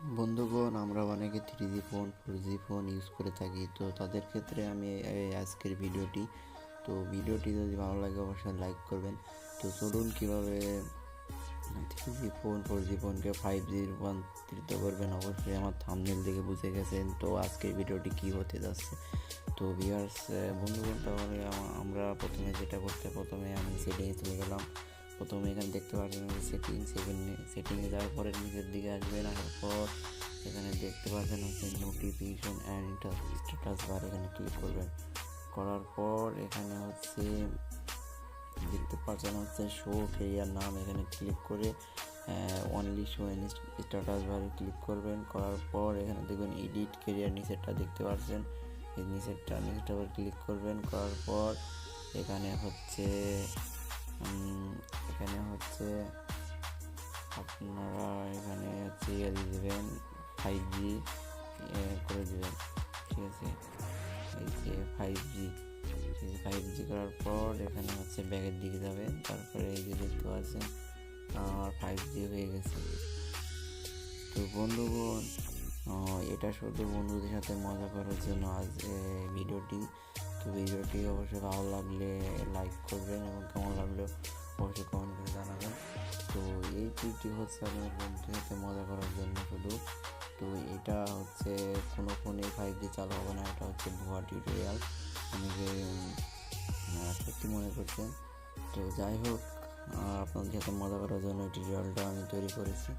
বন্ধুগণ, আমরা অনেকে 3G phone 4G phone use করে থাকি। তো তাদের ক্ষেত্রে আমি আজকের ভিডিওটি যদি ভালো লাগে অবশ্যই লাইক করবেন। তো চলুন কীভাবে 3G ফোন 4G ফোনকে 5G রূপান্তরিত করবেন, অবশ্যই আমার থাম্বনেল দেখে বুঝে গেছেন। তো আজকের ভিডিওটি কী হতে যাচ্ছে। তো ভিউয়ার্স, বন্ধুগণ, তাহলে আমরা প্রথমে আমি সেটিংয়ে চলে গেলাম। প্রথমে এখানে দেখতে পাচ্ছেন সেটিংয়ে যাওয়ার পরে নিচের দিকে আসবেন। আসার পর এখানে দেখতে পাচ্ছেন হচ্ছে নোটিফিকেশন অ্যান্ড স্ট্যাটাস বার, এখানে ক্লিক করবেন। করার পর এখানে হচ্ছে দেখতে পাচ্ছেন হচ্ছে শো কেরিয়ার নাম, এখানে ক্লিক করে অনলি শো স্ট্যাটাস বারে ক্লিক করবেন। করার পর এখানে দেখবেন এডিট কেরিয়ার নিচেরটা দেখতে পাচ্ছেন, এই নিচেরটা আবার ক্লিক করবেন। করার পর এখানে হচ্ছে আপনারা এখানে হচ্ছে দেবেন 5G করে দেবেন, ঠিক আছে। এই যে 5G, ঠিক আছে। 5G করার পর এখানে হচ্ছে ব্যাগের দিকে যাবেন। তারপরে এই যে দেখতে পাচ্ছেন আর 5G হয়ে গেছে। তো বন্ধুগণ, এটা শুধু বন্ধুদের সাথে মজা করার জন্য আজ ভিডিওটি অবশ্যই ভালো লাগলে লাইক করবেন এবং কেমন লাগলো অবশ্যই কমেন্ট করে জানাবেন। তো এই ট্রিপটি হচ্ছে আপনার বন্ধুদের সাথে মজা করার জন্য শুধু। তো এটা হচ্ছে কোনো ফোনে 5G চালু হবে না, এটা হচ্ছে ভুয়া টিউটোরিয়াল, অনেকে সত্যি মনে করছেন। তো যাই হোক, আপনাদের সাথে মজা করার জন্য এই টিউটোরিয়ালটা আমি তৈরি করেছি।